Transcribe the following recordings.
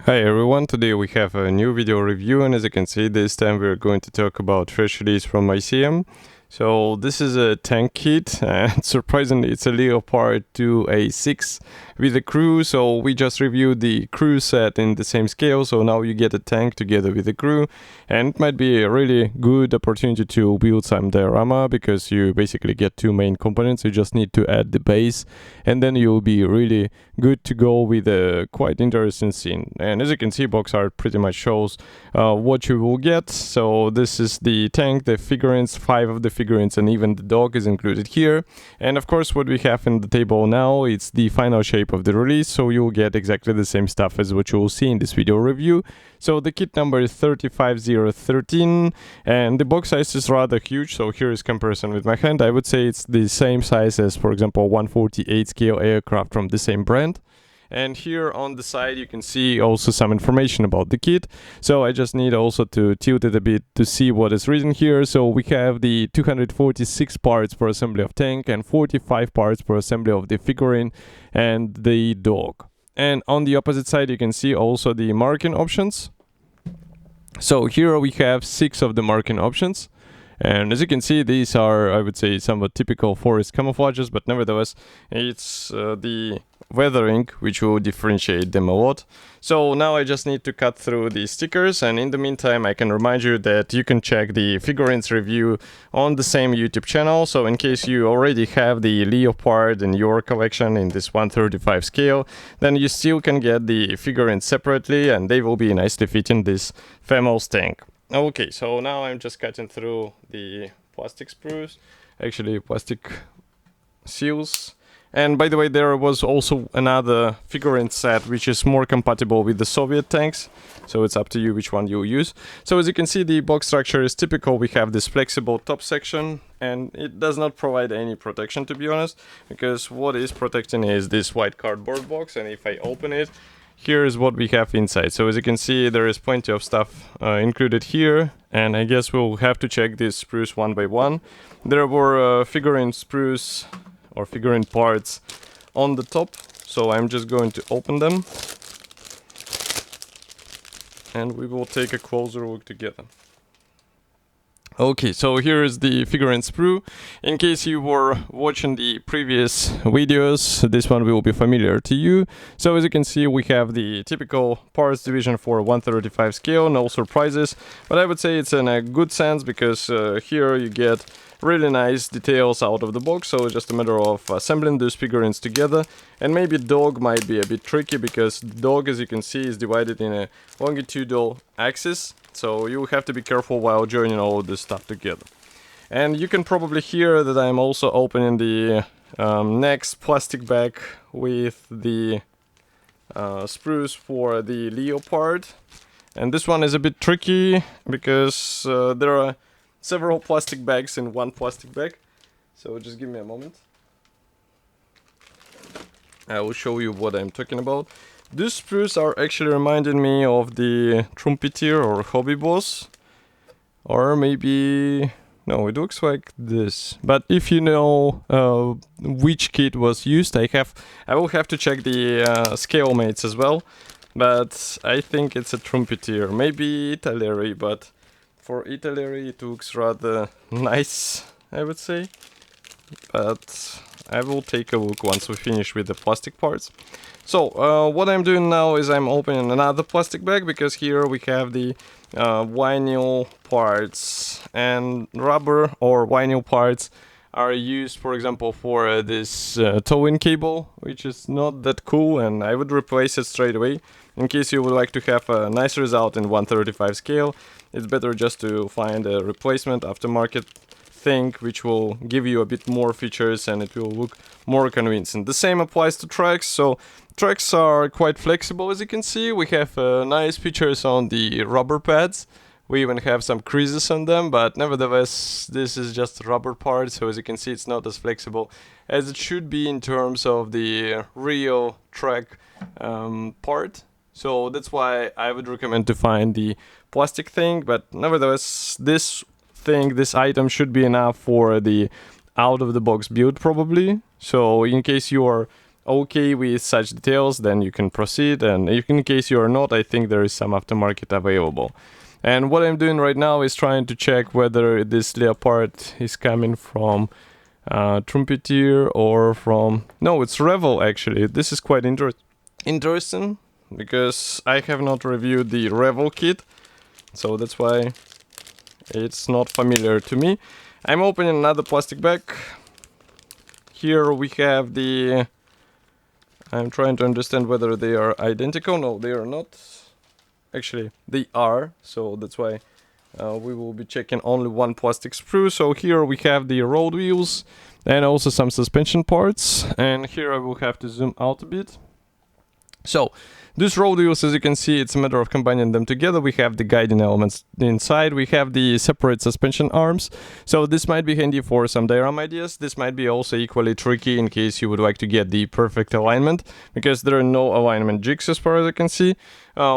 Hi everyone, today we have a new video review, and as you can see, this time we're going to talk about fresh release from ICM. So this is a tank kit, and surprisingly it's a Leopard 2A6 with a crew. So we just reviewed the crew set in the same scale, so now you get a tank together with the crew, and it might be a really good opportunity to build some diorama because you basically get two main components. You just need to add the base, and then you'll be really good to go with a quite interesting scene. And as you can see, box art pretty much shows what you will get. So this is the tank, the figurines, 5 of the figurines, and even the dog is included here. And of course what we have in the table now, it's the final shape of the release, so you'll get exactly the same stuff as what you will see in this video review. So the kit number is 35013, and the box size is rather huge. So here is comparison with my hand. I would say it's the same size as, for example, 148 scale aircraft from the same brand. And here on the side you can see also some information about the kit. So I just need also to tilt it a bit to see what is written here. So we have the 246 parts per assembly of tank and 45 parts per assembly of the figurine and the dog. And on the opposite side you can see also the marking options. So here we have 6 of the marking options. And as you can see, these are, I would say, somewhat typical forest camouflages, but nevertheless, it's the weathering which will differentiate them a lot. So now I just need to cut through the stickers, and in the meantime I can remind you that you can check the figurines review on the same YouTube channel. So in case you already have the Leopard in your collection in this 135 scale, then you still can get the figurines separately, and they will be nicely fitting this famous tank. Okay, so now I'm just cutting through the plastic sprues, actually plastic seals. And by the way, there was also another figurine set which is more compatible with the Soviet tanks, so it's up to you which one you use. So as you can see, the box structure is typical. We have this flexible top section, and it does not provide any protection, to be honest, because what is protecting is this white cardboard box. And if I open it, here is what we have inside. So as you can see, there is plenty of stuff included here, and I guess we'll have to check these sprues one by one. There were figurine sprues or figurine parts on the top, so I'm just going to open them and we will take a closer look together. Okay, so here is the figurine sprue. In case you were watching the previous videos, this one will be familiar to you. So as you can see, we have the typical parts division for 135 scale, no surprises, but I would say it's in a good sense because here you get really nice details out of the box. So it's just a matter of assembling those figurines together. And maybe dog might be a bit tricky because dog, as you can see, is divided in a longitudinal axis. So you have to be careful while joining all of this stuff together. And you can probably hear that I'm also opening the next plastic bag with the sprues for the Leopard. And this one is a bit tricky because there are several plastic bags in one plastic bag. So just give me a moment. I will show you what I'm talking about. These sprues are actually reminding me of the trumpeter or hobby boss. Or maybe... no, it looks like this. But if you know which kit was used, I will have to check the scale mates as well. But I think it's a trumpeter. Maybe Italeri, but for Italeri it looks rather nice, I would say. But I will take a look once we finish with the plastic parts. So what I'm doing now is I'm opening another plastic bag because here we have the vinyl parts, and rubber or vinyl parts are used, for example, for this towing cable, which is not that cool, and I would replace it straight away. In case you would like to have a nice result in 135 scale, it's better just to find a replacement aftermarket thing which will give you a bit more features and it will look more convincing. The same applies to tracks. So tracks are quite flexible, as you can see. We have nice features on the rubber pads. We even have some creases on them, but nevertheless this is just a rubber part, so as you can see it's not as flexible as it should be in terms of the real track part. So that's why I would recommend to find the plastic thing, but nevertheless this item should be enough for the out-of-the-box build probably. So in case you are okay with such details, then you can proceed, and if in case you are not, I think there is some aftermarket available. And what I'm doing right now is trying to check whether this Leopard is coming from Trumpeter or from... No, it's Revel actually. This is quite interesting because I have not reviewed the Revel kit, so that's why it's not familiar to me. I'm opening another plastic bag. Here we have the... I'm trying to understand whether they are identical. No, they are not. Actually, they are, so that's why we will be checking only one plastic sprue. So here we have the road wheels and also some suspension parts. And here I will have to zoom out a bit. So these road wheels, as you can see, it's a matter of combining them together. We have the guiding elements inside. We have the separate suspension arms. So this might be handy for some diorama ideas. This might be also equally tricky in case you would like to get the perfect alignment, because there are no alignment jigs as far as I can see.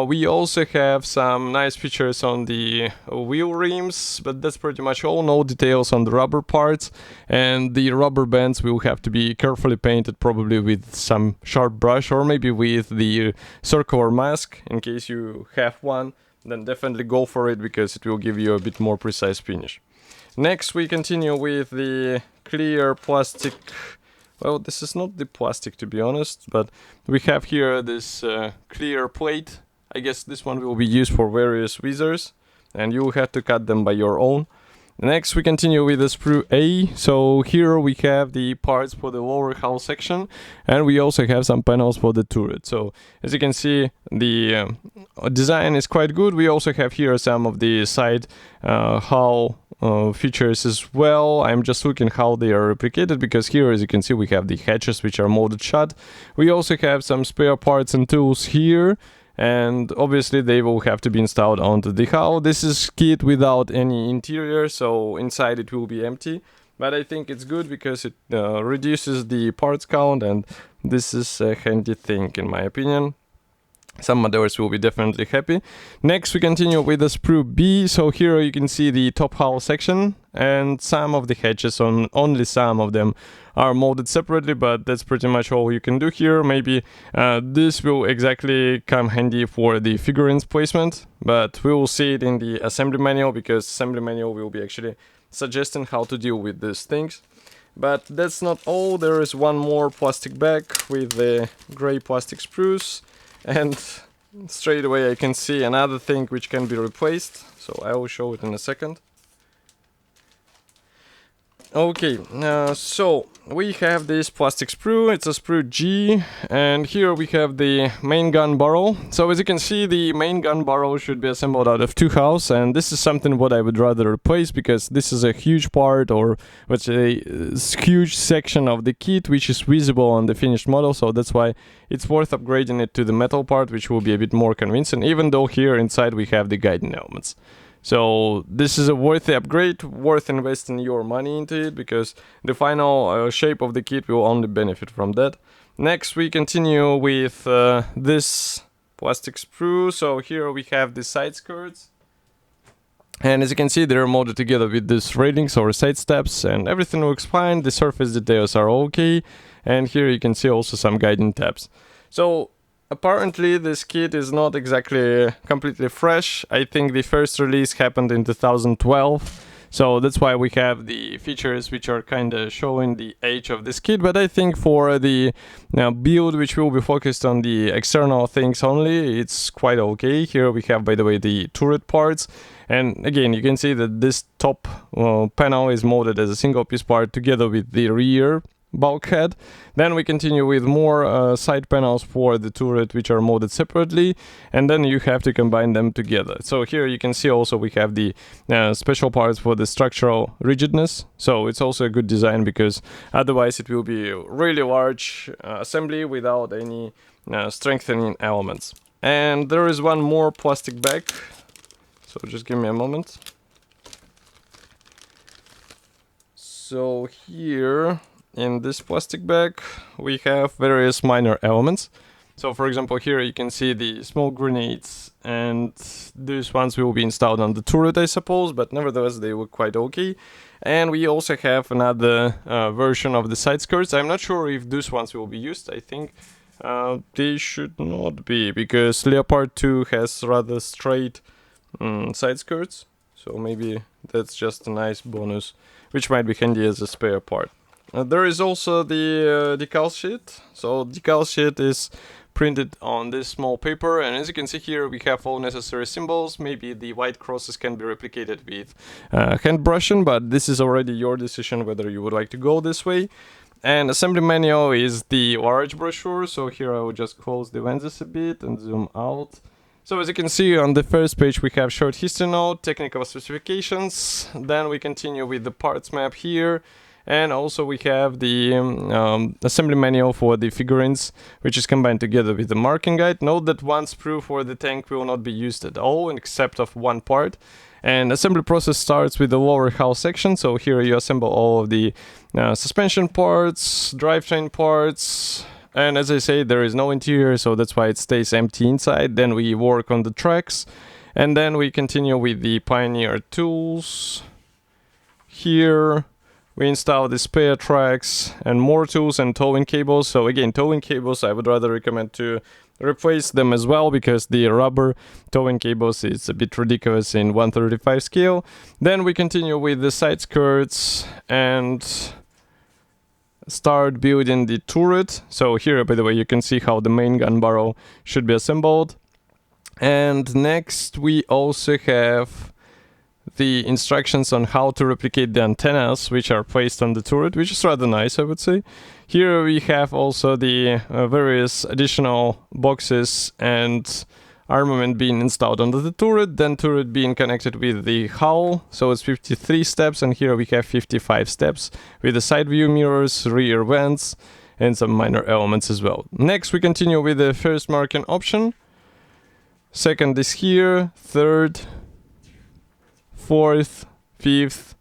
We also have some nice features on the wheel rims, but that's pretty much all. No details on the rubber parts, and the rubber bands will have to be carefully painted, probably with some sharp brush or maybe with the circular mask. In case you have one, then definitely go for it, because it will give you a bit more precise finish. Next we continue with the clear plastic. Well, this is not the plastic, to be honest, but we have here this clear plate. I guess this one will be used for various visors, and you will have to cut them by your own. Next we continue with the sprue A. So here we have the parts for the lower hull section, and we also have some panels for the turret. So as you can see, the design is quite good. We also have here some of the side hull features as well. I'm just looking how they are replicated, because here, as you can see, we have the hatches which are molded shut. We also have some spare parts and tools here, and obviously they will have to be installed onto the hull. This is kit without any interior, so inside it will be empty, but I think it's good because it reduces the parts count, and this is a handy thing in my opinion. Some modders will be definitely happy. Next we continue with the sprue B. So here you can see the top hull section, and some of the hatches, only some of them, are molded separately, but that's pretty much all you can do here. Maybe this will exactly come handy for the figurines placement, but we will see it in the assembly manual, because assembly manual will be actually suggesting how to deal with these things. But that's not all. There is one more plastic bag with the gray plastic sprues. And straight away I can see another thing which can be replaced, so I will show it in a second. Okay, so we have this plastic sprue. It's a sprue G, and here we have the main gun barrel. So as you can see, the main gun barrel should be assembled out of two hulls, and this is something what I would rather replace, because this is a huge part, or let's say a huge section of the kit which is visible on the finished model. So that's why it's worth upgrading it to the metal part, which will be a bit more convincing, even though here inside we have the guiding elements. So this is a worthy upgrade, worth investing your money into it, because the final shape of the kit will only benefit from that. Next we continue with this plastic sprue. So here we have the side skirts, and as you can see, they're molded together with these railings or side steps, and everything looks fine. The surface details are okay, and here you can see also some guiding tabs. So apparently this kit is not exactly completely fresh. I think the first release happened in 2012, so that's why we have the features which are kind of showing the age of this kit. But I think for the build which will be focused on the external things only, it's quite okay. Here we have, by the way, the turret parts, and again you can see that this top panel is molded as a single piece part together with the rear bulkhead. Then we continue with more side panels for the turret, which are molded separately, and then you have to combine them together. So here you can see also we have the special parts for the structural rigidness. So it's also a good design, because otherwise it will be really large assembly without any strengthening elements. And there is one more plastic bag, so just give me a moment. So here in this plastic bag we have various minor elements. So for example, here you can see the small grenades, and these ones will be installed on the turret, I suppose, but nevertheless they look quite okay. And we also have another version of the side skirts. I'm not sure if these ones will be used. I think they should not be, because Leopard 2 has rather straight side skirts. So maybe that's just a nice bonus, which might be handy as a spare part. There is also the decal sheet. So decal sheet is printed on this small paper, and as you can see here we have all necessary symbols. Maybe the white crosses can be replicated with hand brushing, but this is already your decision whether you would like to go this way. And assembly manual is the large brochure, so here I will just close the lenses a bit and zoom out. So as you can see on the first page we have short history note, technical specifications, then we continue with the parts map here. And also we have the assembly manual for the figurines, which is combined together with the marking guide. Note that one sprue for the tank will not be used at all, except of one part. And assembly process starts with the lower hull section. So here you assemble all of the suspension parts, drivetrain parts. And as I say, there is no interior, so that's why it stays empty inside. Then we work on the tracks. And then we continue with the Pioneer tools. Here we install the spare tracks and more tools and towing cables. So again, towing cables, I would rather recommend to replace them as well, because the rubber towing cables is a bit ridiculous in 1/35 scale. Then we continue with the side skirts and start building the turret. So here, by the way, you can see how the main gun barrel should be assembled. And next we also have the instructions on how to replicate the antennas which are placed on the turret, which is rather nice, I would say. Here we have also the various additional boxes and armament being installed under the turret, then turret being connected with the hull, so it's 53 steps, and here we have 55 steps with the side view mirrors, rear vents, and some minor elements as well. Next we continue with the first marking option. Second is here, third, fourth, fifth,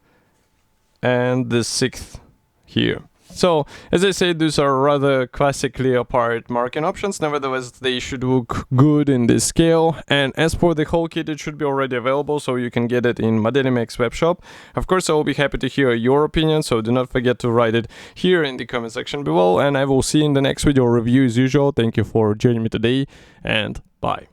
and the sixth here. So, as I said, these are rather classic Leopard marking options. Nevertheless, they should look good in this scale. And as for the whole kit, it should be already available, so you can get it in Modelimex webshop. Of course, I will be happy to hear your opinion, so do not forget to write it here in the comment section below. And I will see you in the next video review as usual. Thank you for joining me today, and bye.